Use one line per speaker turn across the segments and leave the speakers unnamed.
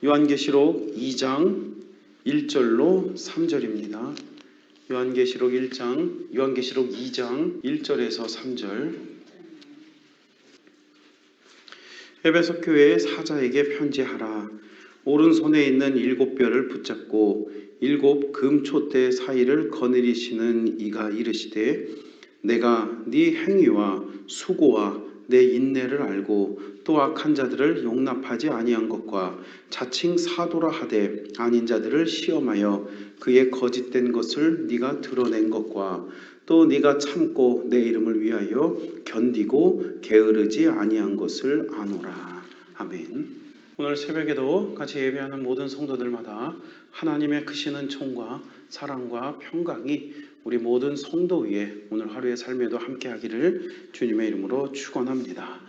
요한계시록 2장 1절로 3절입니다. 요한계시록 2장 1절에서 3절. 에베소 교회의 사자에게 편지하라. 오른손에 있는 7뼈를 붙잡고 7 금촛대 사이를 거느리시는 이가 이르시되, 내가 네 행위와 수고와 내 인내를 알고 또 악한 자들을 용납하지 아니한 것과 자칭 사도라 하되 아닌 자들을 시험하여 그의 거짓된 것을 네가 드러낸 것과 또 네가 참고 내 이름을 위하여 견디고 게으르지 아니한 것을 아노라. 아멘. 오늘 새벽에도 같이 예배하는 모든 성도들마다 하나님의 크시는 총과 사랑과 평강이 우리 모든 성도 위에 오늘 하루의 삶에도 함께하기를 주님의 이름으로 축원합니다.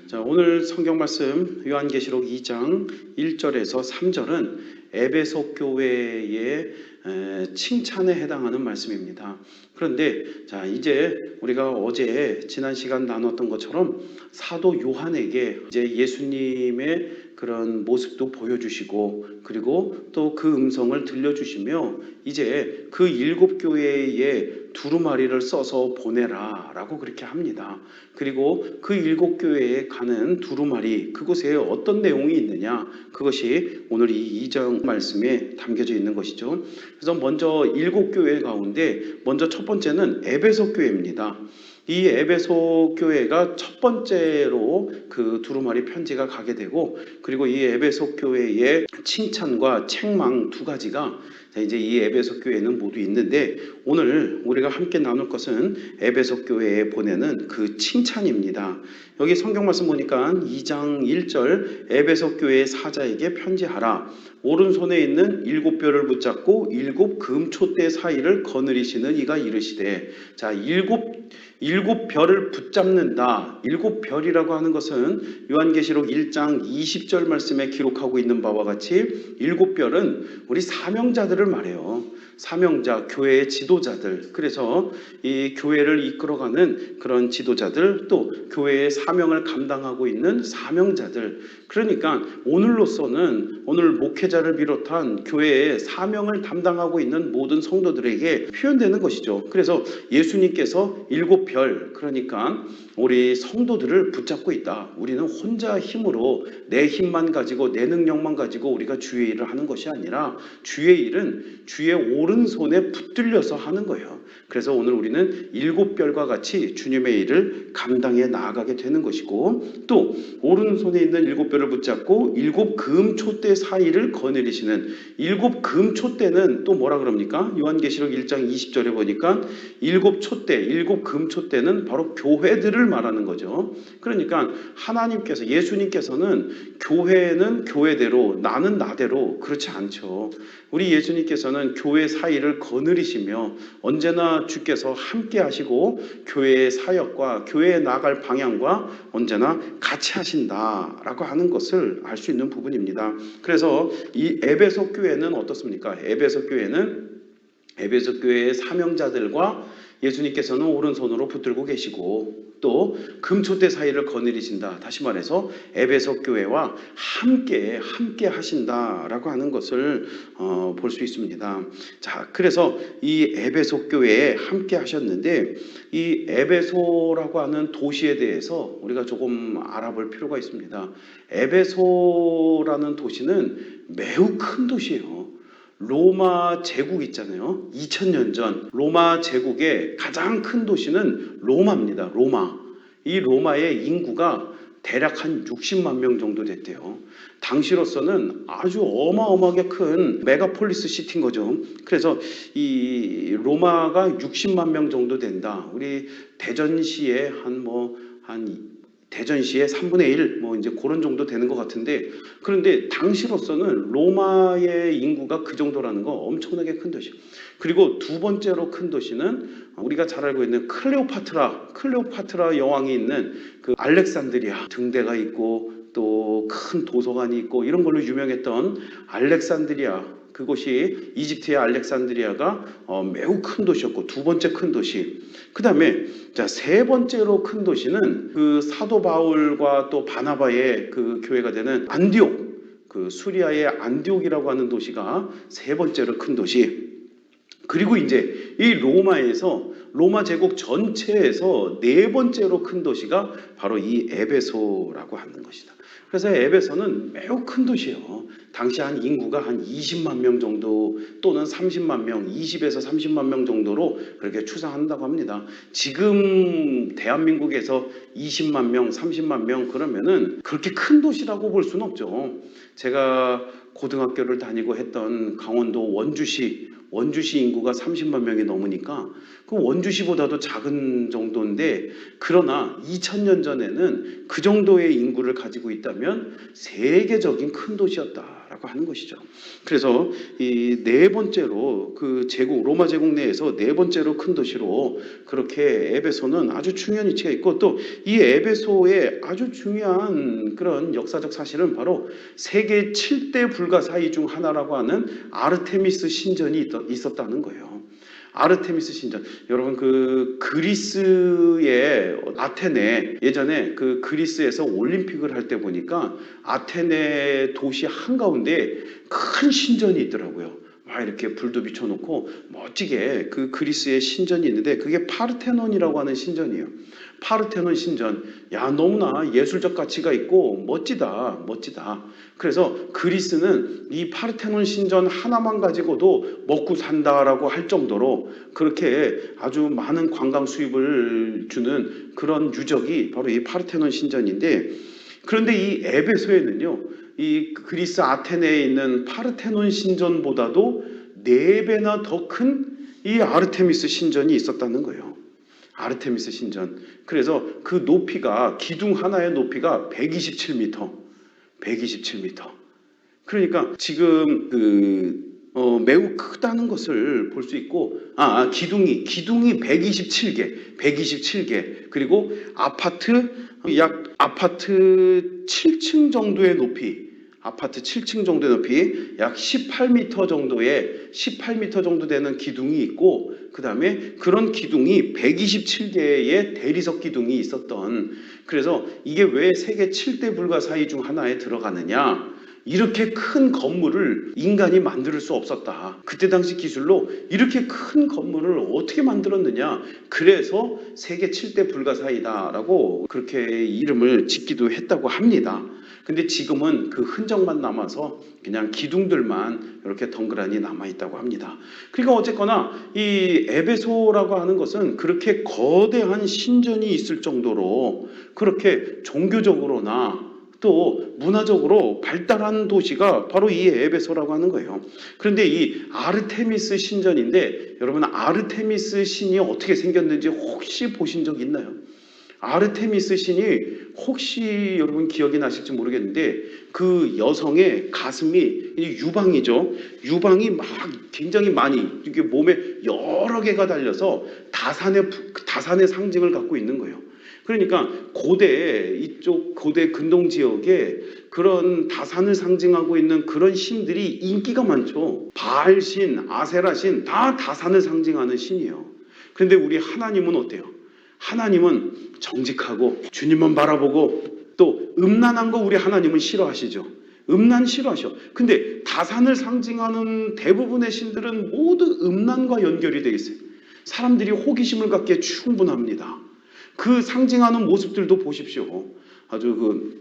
자, 오늘 성경 말씀 요한계시록 2장 1절에서 3절은 에베소 교회의 칭찬에 해당하는 말씀입니다. 그런데 자, 이제 우리가 어제 지난 시간 나눴던 것처럼 사도 요한에게 이제 예수님의 그런 모습도 보여주시고 그리고 또 그 음성을 들려주시며 이제 그 7교회에 두루마리를 써서 보내라 라고 그렇게 합니다. 그리고 그 7교회에 가는 두루마리, 그곳에 어떤 내용이 있느냐, 그것이 오늘 이 2장 말씀에 담겨져 있는 것이죠. 그래서 먼저 7교회 가운데 먼저 첫 번째는 에베소 교회입니다. 이 에베소 교회가 첫 번째로 그 두루마리 편지가 가게 되고, 그리고 이 에베소 교회의 칭찬과 책망 두 가지가 이제 이 에베소 교회는 모두 있는데, 오늘 우리가 함께 나눌 것은 에베소 교회에 보내는 그 칭찬입니다. 여기 성경 말씀 보니까 2장 1절 에베소 교회의 사자에게 편지하라. 오른손에 있는 7뼈를 붙잡고 7 금촛대 사이를 거느리시는 이가 이르시되. 자, 7 별을 붙잡는다. 7 별이라고 하는 것은 요한계시록 1장 20절 말씀에 기록하고 있는 바와 같이 7 별은 우리 사명자들을 말해요. 사명자, 교회의 지도자들. 그래서 이 교회를 이끌어가는 그런 지도자들, 또 교회의 사명을 감당하고 있는 사명자들. 그러니까 오늘로서는 오늘 목회자를 비롯한 교회의 사명을 담당하고 있는 모든 성도들에게 표현되는 것이죠. 그래서 예수님께서 7 별, 그러니까 우리 성도들을 붙잡고 있다. 우리는 혼자 힘으로 내 힘만 가지고 내 능력만 가지고 우리가 주의 일을 하는 것이 아니라 주의 일은 주의 오른손에 붙들려서 하는 거예요. 그래서 오늘 우리는 7 별과 같이 주님의 일을 감당해 나아가게 되는 것이고, 또 오른손에 있는 7 별을 붙잡고 7 금촛대 사이를 거느리시는 7 금촛대는 또 뭐라 그럽니까? 요한계시록 1장 20절에 보니까 7 촛대, 7 금촛대는 바로 교회들을 말하는 거죠. 그러니까 하나님께서, 예수님께서는 교회는 교회대로, 나는 나대로 그렇지 않죠. 우리 예수님께서는 교회 사이를 거느리시며 언제나 주께서 함께 하시고 교회의 사역과 교회에 나갈 방향과 언제나 같이 하신다라고 하는 것을 알 수 있는 부분입니다. 그래서 이 에베소 교회는 어떻습니까? 에베소 교회의 사명자들과 예수님께서는 오른손으로 붙들고 계시고 또 금촛대 사이를 거느리신다. 다시 말해서 에베소 교회와 함께 하신다라고 하는 것을 볼 수 있습니다. 자, 그래서 이 에베소 교회에 함께 하셨는데, 이 에베소라고 하는 도시에 대해서 우리가 조금 알아볼 필요가 있습니다. 에베소라는 도시는 매우 큰 도시예요. 로마 제국 있잖아요. 2000년 전 로마 제국의 가장 큰 도시는 로마입니다. 로마. 이 로마의 인구가 대략 한 60만 명 정도 됐대요. 당시로서는 아주 어마어마하게 큰 메가폴리스 시티인 거죠. 그래서 이 로마가 60만 명 정도 된다. 우리 대전시의 대전시의 3분의 1, 이제 그런 정도 되는 것 같은데, 그런데 당시로서는 로마의 인구가 그 정도라는 거 엄청나게 큰 도시. 그리고 두 번째로 큰 도시는 우리가 잘 알고 있는 클레오파트라 여왕이 있는 그 알렉산드리아, 등대가 있고 또 큰 도서관이 있고 이런 걸로 유명했던 알렉산드리아, 그곳이 이집트의 알렉산드리아가 매우 큰 도시였고 두 번째 큰 도시. 그 다음에 세 번째로 큰 도시는 그 사도 바울과 또 바나바의 그 교회가 되는 안디옥, 그 수리아의 안디옥이라고 하는 도시가 세 번째로 큰 도시. 그리고 이제 이 로마에서 로마 제국 전체에서 네 번째로 큰 도시가 바로 이 에베소라고 하는 것이다. 그래서 에베소는 매우 큰 도시예요. 당시 한 인구가 한 20만 명 정도 또는 30만 명, 20에서 30만 명 정도로 그렇게 추산한다고 합니다. 지금 대한민국에서 20만 명, 30만 명 그러면은 그렇게 큰 도시라고 볼 수는 없죠. 제가 고등학교를 다니고 했던 강원도 원주시 인구가 30만 명이 넘으니까 그 원주시보다도 작은 정도인데, 그러나 2000년 전에는 그 정도의 인구를 가지고 있다면 세계적인 큰 도시였다라고 하는 것이죠. 그래서 이 네 번째로 그 제국 로마 제국 내에서 네 번째로 큰 도시로 그렇게 에베소는 아주 중요한 위치가 있고, 또 이 에베소의 아주 중요한 그런 역사적 사실은 바로 세계 7대 불가사의 중 하나라고 하는 아르테미스 신전이 있었다는 거예요. 아르테미스 신전. 여러분 그 그리스의 아테네, 예전에 그 그리스에서 올림픽을 할 때 보니까 아테네 도시 한가운데 큰 신전이 있더라고요. 막 이렇게 불도 비춰놓고 멋지게 그 그리스의 신전이 있는데 그게 파르테논이라고 하는 신전이에요. 파르테논 신전. 야, 너무나 예술적 가치가 있고 멋지다. 그래서 그리스는 이 파르테논 신전 하나만 가지고도 먹고 산다라고 할 정도로 그렇게 아주 많은 관광 수입을 주는 그런 유적이 바로 이 파르테논 신전인데, 그런데 이 에베소에는요, 이 그리스 아테네에 있는 파르테논 신전보다도 4배나 더 큰 이 아르테미스 신전이 있었다는 거예요. 아르테미스 신전. 그래서 그 높이가, 기둥 하나의 높이가 127m. 그러니까 지금 매우 크다는 것을 볼 수 있고, 기둥이 127개. 그리고 아파트 7층 정도의 높이, 약 18m 정도 되는 기둥이 있고, 그 다음에 그런 기둥이 127개의 대리석 기둥이 있었던, 그래서 이게 왜 세계 7대 불가사의 중 하나에 들어가느냐, 이렇게 큰 건물을 인간이 만들 수 없었다. 그때 당시 기술로 이렇게 큰 건물을 어떻게 만들었느냐, 그래서 세계 7대 불가사의다라고 그렇게 이름을 짓기도 했다고 합니다. 근데 지금은 그 흔적만 남아서 그냥 기둥들만 이렇게 덩그러니 남아있다고 합니다. 그러니까 어쨌거나 이 에베소라고 하는 것은 그렇게 거대한 신전이 있을 정도로 그렇게 종교적으로나 또 문화적으로 발달한 도시가 바로 이 에베소라고 하는 거예요. 그런데 이 아르테미스 신전인데, 여러분 아르테미스 신이 어떻게 생겼는지 혹시 보신 적 있나요? 아르테미스 신이 혹시 여러분 기억이 나실지 모르겠는데, 그 여성의 가슴이 유방이죠. 유방이 막 굉장히 많이 이게 몸에 여러 개가 달려서 다산의 상징을 갖고 있는 거예요. 그러니까 이쪽 고대 근동 지역에 그런 다산을 상징하고 있는 그런 신들이 인기가 많죠. 바알신, 아세라신 다 다산을 상징하는 신이에요. 그런데 우리 하나님은 어때요? 하나님은 정직하고 주님만 바라보고, 또 음란한 거 우리 하나님은 싫어하시죠. 음란 싫어하셔. 근데 다산을 상징하는 대부분의 신들은 모두 음란과 연결이 되어 있어요. 사람들이 호기심을 갖기에 충분합니다. 그 상징하는 모습들도 보십시오. 아주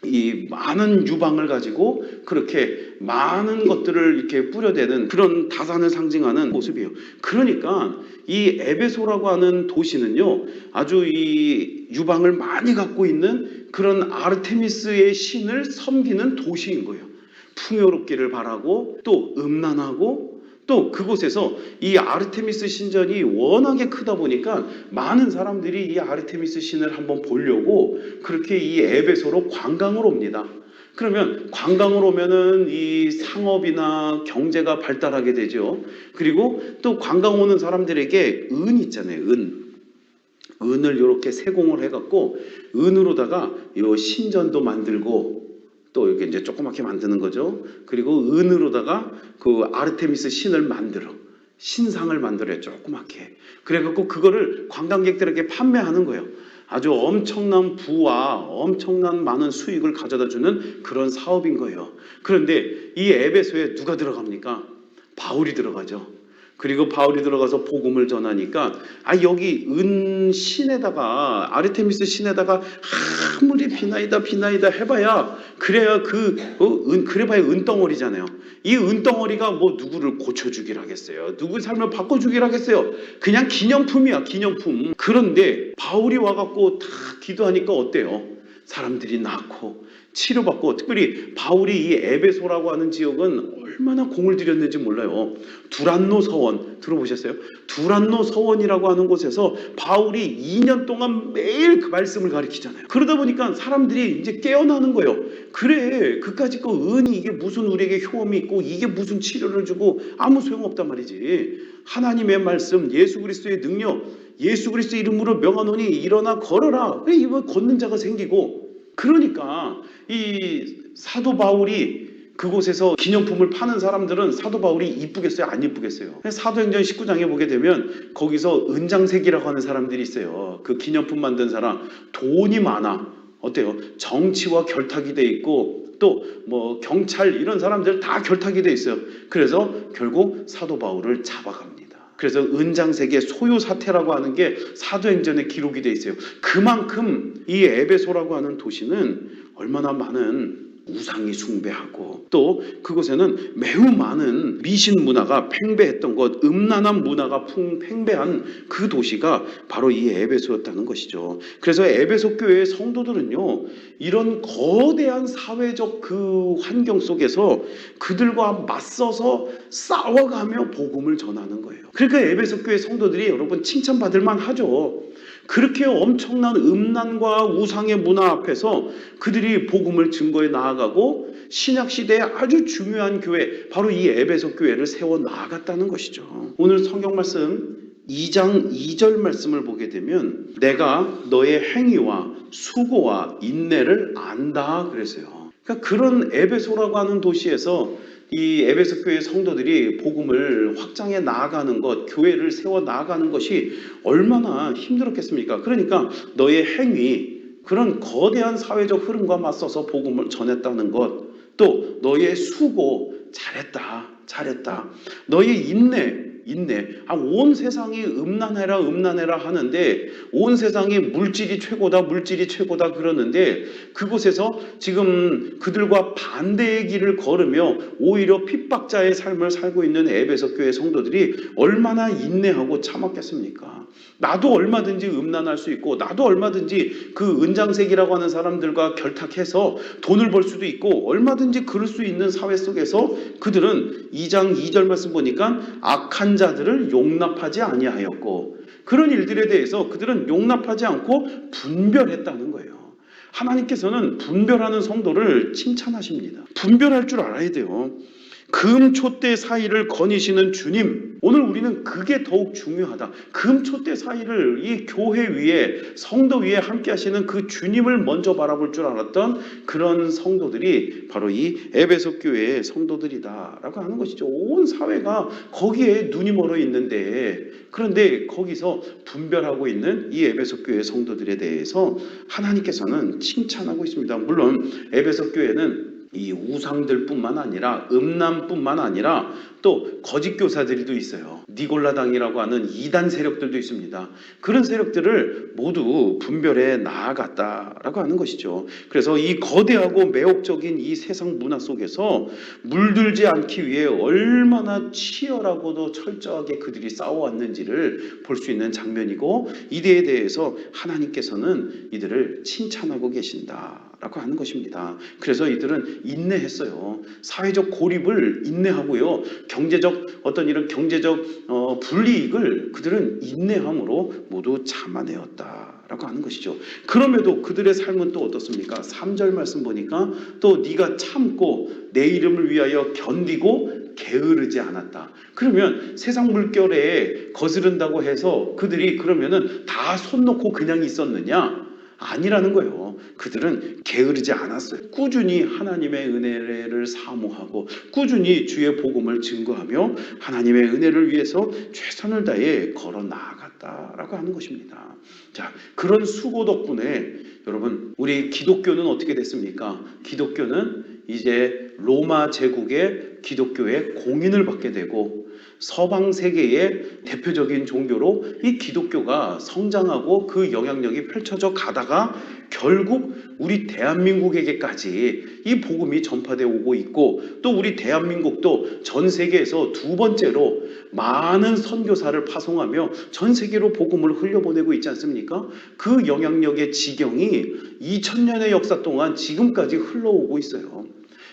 이 많은 유방을 가지고 그렇게 많은 것들을 이렇게 뿌려대는 그런 다산을 상징하는 모습이에요. 그러니까 이 에베소라고 하는 도시는요, 아주 이 유방을 많이 갖고 있는 그런 아르테미스의 신을 섬기는 도시인 거예요. 풍요롭기를 바라고, 또 음란하고, 또 그곳에서 이 아르테미스 신전이 워낙에 크다 보니까 많은 사람들이 이 아르테미스 신을 한번 보려고 그렇게 이 에베소로 관광을 옵니다. 그러면 관광을 오면은 이 상업이나 경제가 발달하게 되죠. 그리고 또 관광 오는 사람들에게 은 있잖아요. 은을 이렇게 세공을 해갖고 은으로다가 이 신전도 만들고, 또 이렇게 이제 조그맣게 만드는 거죠. 그리고 은으로다가 그 아르테미스 신을 신상을 만들어요. 조그맣게. 그래갖고 그거를 관광객들에게 판매하는 거예요. 아주 엄청난 부와 엄청난 많은 수익을 가져다 주는 그런 사업인 거예요. 그런데 이 에베소에 누가 들어갑니까? 바울이 들어가죠. 그리고 바울이 들어가서 복음을 전하니까 여기 은 신에다가 아르테미스 신에다가 아무리 비나이다 해봐야 그래야 그래봐야 은덩어리잖아요. 이 은덩어리가 뭐 누구를 고쳐주길 하겠어요? 누구 삶을 바꿔주길 하겠어요? 그냥 기념품이야, 기념품. 그런데 바울이 와갖고 다 기도하니까 어때요? 사람들이 낳고 치료받고, 특별히 바울이 이 에베소라고 하는 지역은 얼마나 공을 들였는지 몰라요. 두란노 서원 들어보셨어요? 두란노 서원이라고 하는 곳에서 바울이 2년 동안 매일 그 말씀을 가르치잖아요. 그러다 보니까 사람들이 이제 깨어나는 거예요. 그래, 그까짓 거 은이 이게 무슨 우리에게 효험이 있고 이게 무슨 치료를 주고 아무 소용없단 말이지. 하나님의 말씀, 예수 그리스도의 능력, 예수 그리스도 이름으로 명하노니 일어나 걸어라. 그래, 이번 걷는 자가 생기고. 그러니까 이 사도 바울이 그곳에서 기념품을 파는 사람들은 사도 바울이 이쁘겠어요? 안 이쁘겠어요? 사도행전 19장에 보게 되면 거기서 은장색이라고 하는 사람들이 있어요. 그 기념품 만든 사람, 돈이 많아. 어때요? 정치와 결탁이 돼 있고 또 뭐 경찰 이런 사람들 다 결탁이 돼 있어요. 그래서 결국 사도 바울을 잡아갑니다. 그래서 은장색의 소요 사태라고 하는 게 사도행전에 기록이 돼 있어요. 그만큼 이 에베소라고 하는 도시는 얼마나 많은 우상이 숭배하고 또 그곳에는 매우 많은 미신 문화가 팽배했던 것, 음란한 문화가 팽배한 그 도시가 바로 이 에베소였다는 것이죠. 그래서 에베소 교회의 성도들은요, 이런 거대한 사회적 그 환경 속에서 그들과 맞서서 싸워가며 복음을 전하는 거예요. 그러니까 에베소 교회 성도들이 여러분 칭찬받을 만하죠. 그렇게 엄청난 음란과 우상의 문화 앞에서 그들이 복음을 증거해 나아가고 신약시대에 아주 중요한 교회, 바로 이 에베소 교회를 세워 나아갔다는 것이죠. 오늘 성경 말씀 2장 2절 말씀을 보게 되면 내가 너의 행위와 수고와 인내를 안다 그랬어요. 그러니까 그런 에베소라고 하는 도시에서 이 에베소 교회 성도들이 복음을 확장해 나아가는 것, 교회를 세워 나아가는 것이 얼마나 힘들었겠습니까? 그러니까 너의 행위, 그런 거대한 사회적 흐름과 맞서서 복음을 전했다는 것, 또 너의 수고, 잘했다. 너의 인내, 온 세상이 음란해라 하는데 온 세상이 물질이 최고다 그러는데 그곳에서 지금 그들과 반대의 길을 걸으며 오히려 핍박자의 삶을 살고 있는 에베소 교회 성도들이 얼마나 인내하고 참았겠습니까? 나도 얼마든지 음란할 수 있고 나도 얼마든지 그 은장색이라고 하는 사람들과 결탁해서 돈을 벌 수도 있고 얼마든지 그럴 수 있는 사회 속에서 그들은 2장 2절 말씀 보니까 악한 자들을 용납하지 아니하였고 그런 일들에 대해서 그들은 용납하지 않고 분별했다는 거예요. 하나님께서는 분별하는 성도를 칭찬하십니다. 분별할 줄 알아야 돼요. 금초대 사이를 거니시는 주님, 오늘 우리는 그게 더욱 중요하다. 금초대 사이를 이 교회 위에 성도 위에 함께 하시는 그 주님을 먼저 바라볼 줄 알았던 그런 성도들이 바로 이 에베소 교회의 성도들이다라고 하는 것이죠. 온 사회가 거기에 눈이 멀어 있는데 그런데 거기서 분별하고 있는 이 에베소 교회 성도들에 대해서 하나님께서는 칭찬하고 있습니다. 물론 에베소 교회는 이 우상들뿐만 아니라 음란뿐만 아니라 또 거짓 교사들도 있어요. 니골라당이라고 하는 이단 세력들도 있습니다. 그런 세력들을 모두 분별해 나아갔다라고 하는 것이죠. 그래서 이 거대하고 매혹적인 이 세상 문화 속에서 물들지 않기 위해 얼마나 치열하고도 철저하게 그들이 싸워왔는지를 볼 수 있는 장면이고 이에 대해서 하나님께서는 이들을 칭찬하고 계신다라고 하는 것입니다. 그래서 이들은 인내했어요. 사회적 고립을 인내하고요. 경제적 어떤 이런 경제적 불이익을 그들은 인내함으로 모두 참아내었다라고 하는 것이죠. 그럼에도 그들의 삶은 또 어떻습니까? 3절 말씀 보니까 또 네가 참고 내 이름을 위하여 견디고 게으르지 않았다. 그러면 세상 물결에 거스른다고 해서 그들이 그러면은 다 손 놓고 그냥 있었느냐? 아니라는 거예요. 그들은 게으르지 않았어요. 꾸준히 하나님의 은혜를 사모하고 꾸준히 주의 복음을 증거하며 하나님의 은혜를 위해서 최선을 다해 걸어 나아갔다. 갔다라고 하는 것입니다. 자, 그런 수고 덕분에 여러분 우리 기독교는 어떻게 됐습니까? 기독교는 이제 로마 제국의 기독교의 공인을 받게 되고 서방 세계의 대표적인 종교로 이 기독교가 성장하고 그 영향력이 펼쳐져 가다가 결국 우리 대한민국에게까지 이 복음이 전파되어 오고 있고, 또 우리 대한민국도 전 세계에서 두 번째로 많은 선교사를 파송하며 전 세계로 복음을 흘려보내고 있지 않습니까? 그 영향력의 지경이 2000년의 역사 동안 지금까지 흘러오고 있어요.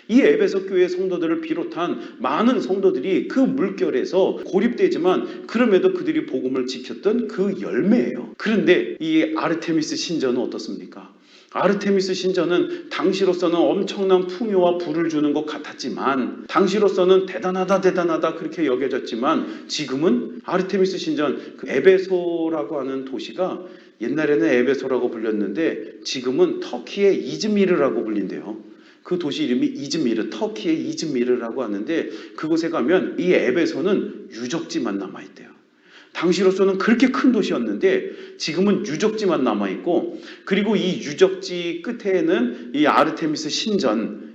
이 에베소 교회 성도들을 비롯한 많은 성도들이 그 물결에서 고립되지만 그럼에도 그들이 복음을 지켰던 그 열매예요. 그런데 이 아르테미스 신전은 어떻습니까? 아르테미스 신전은 당시로서는 엄청난 풍요와 부를 주는 것 같았지만, 당시로서는 대단하다 그렇게 여겨졌지만, 지금은 아르테미스 신전, 그 에베소라고 하는 도시가 옛날에는 에베소라고 불렸는데 지금은 터키의 이즈미르라고 불린대요. 그 도시 이름이 이즈미르, 터키의 이즈미르라고 하는데, 그곳에 가면 이 에베소는 유적지만 남아있대요. 당시로서는 그렇게 큰 도시였는데 지금은 유적지만 남아있고, 그리고 이 유적지 끝에는 이 아르테미스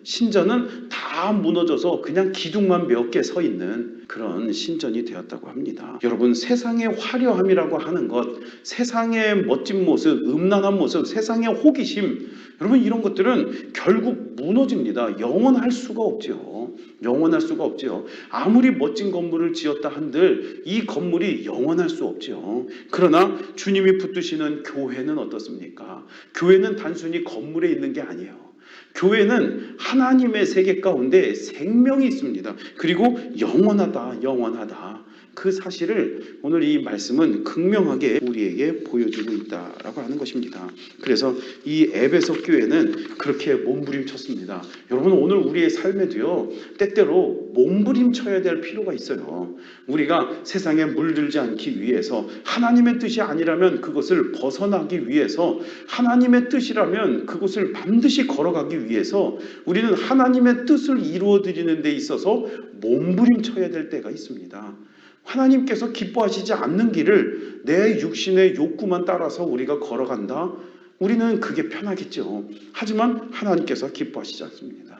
신전은 다 무너져서 그냥 기둥만 몇 개 서 있는 그런 신전이 되었다고 합니다. 여러분, 세상의 화려함이라고 하는 것, 세상의 멋진 모습, 음란한 모습, 세상의 호기심, 여러분 이런 것들은 결국 무너집니다. 영원할 수가 없죠. 영원할 수가 없죠. 아무리 멋진 건물을 지었다 한들 이 건물이 영원할 수 없죠. 그러나 주님이 붙드시는 교회는 어떻습니까? 교회는 단순히 건물에 있는 게 아니에요. 교회는 하나님의 세계 가운데 생명이 있습니다. 그리고 영원하다. 그 사실을 오늘 이 말씀은 극명하게 우리에게 보여주고 있다라고 하는 것입니다. 그래서 이 에베소 교회는 그렇게 몸부림쳤습니다. 여러분, 오늘 우리의 삶에도요, 때때로 몸부림쳐야 될 필요가 있어요. 우리가 세상에 물들지 않기 위해서, 하나님의 뜻이 아니라면 그것을 벗어나기 위해서, 하나님의 뜻이라면 그것을 반드시 걸어가기 위해서 우리는 하나님의 뜻을 이루어드리는 데 있어서 몸부림쳐야 될 때가 있습니다. 하나님께서 기뻐하시지 않는 길을 내 육신의 욕구만 따라서 우리가 걸어간다? 우리는 그게 편하겠죠. 하지만 하나님께서 기뻐하시지 않습니다.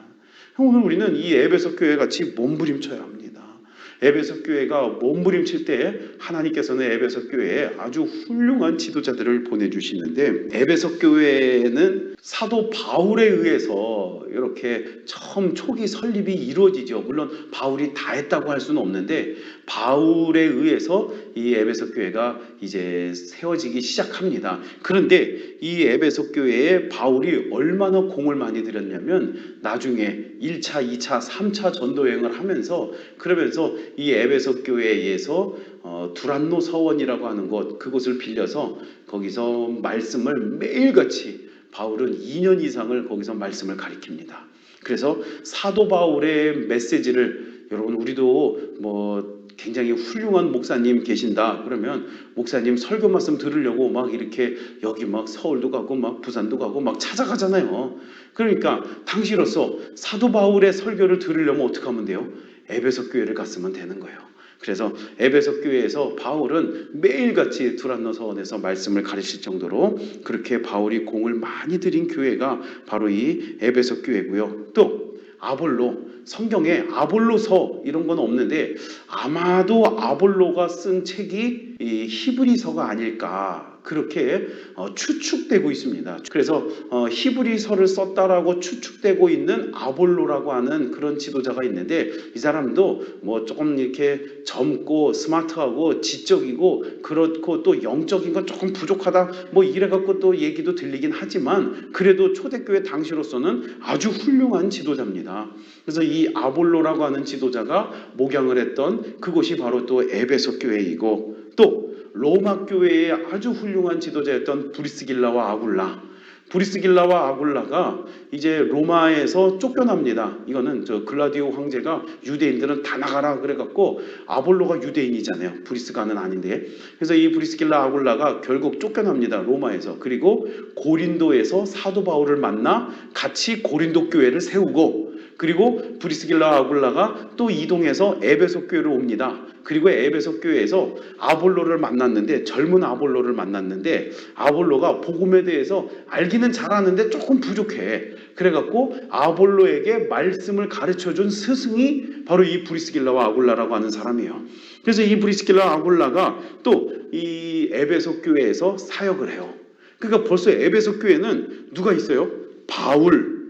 오늘 우리는 이 에베소 교회 같이 몸부림쳐야 합니다. 에베소 교회가 몸부림칠 때 하나님께서는 에베소 교회에 아주 훌륭한 지도자들을 보내주시는데, 에베소 교회는 사도 바울에 의해서 이렇게 처음 초기 설립이 이루어지죠. 물론 바울이 다 했다고 할 수는 없는데 바울에 의해서 이 에베소 교회가 이제 세워지기 시작합니다. 그런데 이 에베소 교회에 바울이 얼마나 공을 많이 들였냐면, 나중에 1차, 2차, 3차 전도 여행을 하면서, 그러면서 이 에베소 교회에서 두란노 서원이라고 하는 곳, 그곳을 빌려서 거기서 말씀을 매일같이 바울은 2년 이상을 거기서 말씀을 가리킵니다. 그래서 사도 바울의 메시지를, 여러분 우리도 굉장히 훌륭한 목사님 계신다 그러면 목사님 설교 말씀 들으려고 막 이렇게 여기 막 서울도 가고 막 부산도 가고 막 찾아가잖아요. 그러니까 당시로서 사도 바울의 설교를 들으려면 어떻게 하면 돼요? 에베소 교회를 갔으면 되는 거예요. 그래서 에베소 교회에서 바울은 매일같이 두란노 서원에서 말씀을 가르칠 정도로 그렇게 바울이 공을 많이 들인 교회가 바로 이 에베소 교회고요. 또 아볼로, 성경에 아볼로서 이런 건 없는데 아마도 아볼로가 쓴 책이 이 히브리서가 아닐까, 그렇게 추측되고 있습니다. 그래서 히브리서를 썼다라고 추측되고 있는 아볼로라고 하는 그런 지도자가 있는데, 이 사람도 조금 이렇게 젊고 스마트하고 지적이고 그렇고 또 영적인 건 조금 부족하다 이래갖고 또 얘기도 들리긴 하지만, 그래도 초대교회 당시로서는 아주 훌륭한 지도자입니다. 그래서 이 아볼로라고 하는 지도자가 목양을 했던 그곳이 바로 또 에베소 교회이고, 또 로마 교회의 아주 훌륭한 지도자였던 브리스길라와 아굴라가 이제 로마에서 쫓겨납니다. 이거는 글라디오 황제가 유대인들은 다 나가라 그래갖고, 아볼로가 유대인이잖아요. 브리스가는 아닌데. 그래서 이 브리스길라 아굴라가 결국 쫓겨납니다. 로마에서. 그리고 고린도에서 사도 바울을 만나 같이 고린도 교회를 세우고, 그리고 브리스길라 아굴라가 또 이동해서 에베소 교회로 옵니다. 그리고 에베소 교회에서 아볼로를 만났는데, 젊은 아볼로를 만났는데, 아볼로가 복음에 대해서 알기는 잘하는데 조금 부족해. 그래갖고 아볼로에게 말씀을 가르쳐준 스승이 바로 이 브리스길라와 아굴라라고 하는 사람이에요. 그래서 이 브리스길라 아굴라가 또 이 에베소 교회에서 사역을 해요. 그러니까 벌써 에베소 교회는 누가 있어요? 바울.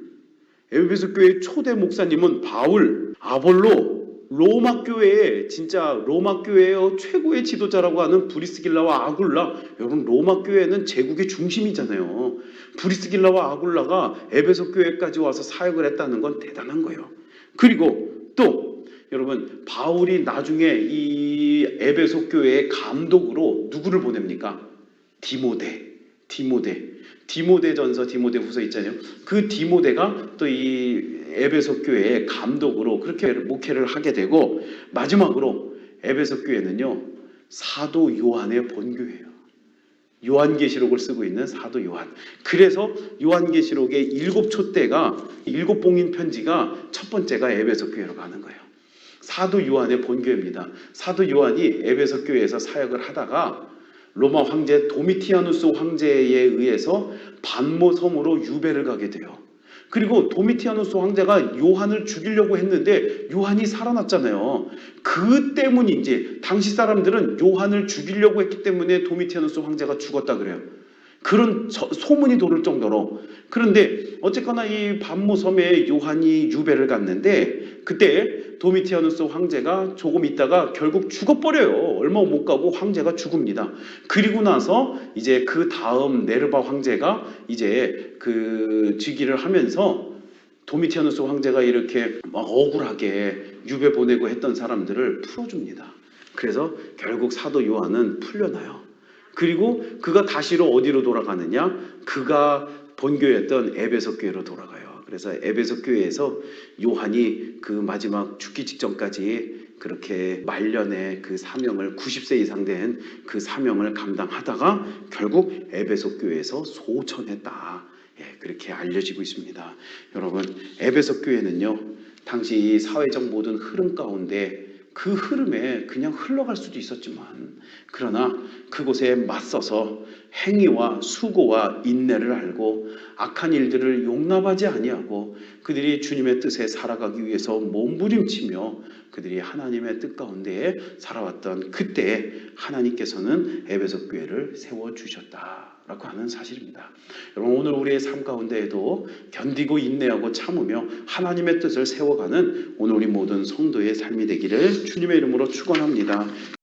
에베소 교회의 초대 목사님은 바울, 아볼로, 로마 교회의 진짜 로마 교회의 최고의 지도자라고 하는 브리스길라와 아굴라. 여러분, 로마 교회는 제국의 중심이잖아요. 브리스길라와 아굴라가 에베소 교회까지 와서 사역을 했다는 건 대단한 거예요. 그리고 또 여러분, 바울이 나중에 이 에베소 교회의 감독으로 누구를 보냅니까? 디모데전서, 디모데후서 있잖아요. 그 디모데가 또 이 에베소 교회의 감독으로 그렇게 목회를 하게 되고, 마지막으로 에베소 교회는요, 사도 요한의 본교예요. 요한계시록을 쓰고 있는 사도 요한. 그래서 요한계시록의 7촛대가, 7봉인 편지가 첫 번째가 에베소 교회로 가는 거예요. 사도 요한의 본교입니다. 사도 요한이 에베소 교회에서 사역을 하다가 로마 황제 도미티아누스 황제에 의해서 반모 섬으로 유배를 가게 돼요. 그리고 도미티아누스 황제가 요한을 죽이려고 했는데 요한이 살아났잖아요. 그 때문인지, 당시 사람들은 요한을 죽이려고 했기 때문에 도미티아누스 황제가 죽었다 그래요. 그런 소문이 돌을 정도로. 그런데 어쨌거나 이 반모 섬에 요한이 유배를 갔는데, 그때 도미티아누스 황제가 조금 있다가 결국 죽어버려요. 얼마 못 가고 황제가 죽습니다. 그리고 나서 이제 그 다음 네르바 황제가 이제 그 즉위를 하면서 도미티아누스 황제가 이렇게 막 억울하게 유배 보내고 했던 사람들을 풀어줍니다. 그래서 결국 사도 요한은 풀려나요. 그리고 그가 다시로 어디로 돌아가느냐? 그가 본교였던 에베소 교회로 돌아가요. 그래서 에베소 교회에서 요한이 그 마지막 죽기 직전까지 그렇게 말년의 그 사명을, 90세 이상 된 그 사명을 감당하다가 결국 에베소 교회에서 소천했다. 그렇게 알려지고 있습니다. 여러분, 에베소 교회는요, 당시 이 사회적 모든 흐름 가운데 그 흐름에 그냥 흘러갈 수도 있었지만, 그러나 그곳에 맞서서 행위와 수고와 인내를 알고 악한 일들을 용납하지 아니하고 그들이 주님의 뜻에 살아가기 위해서 몸부림치며 그들이 하나님의 뜻 가운데에 살아왔던 그때 하나님께서는 에베소 교회를 세워주셨다라고 하는 사실입니다. 여러분, 오늘 우리의 삶 가운데에도 견디고 인내하고 참으며 하나님의 뜻을 세워가는 오늘 우리 모든 성도의 삶이 되기를 주님의 이름으로 축원합니다.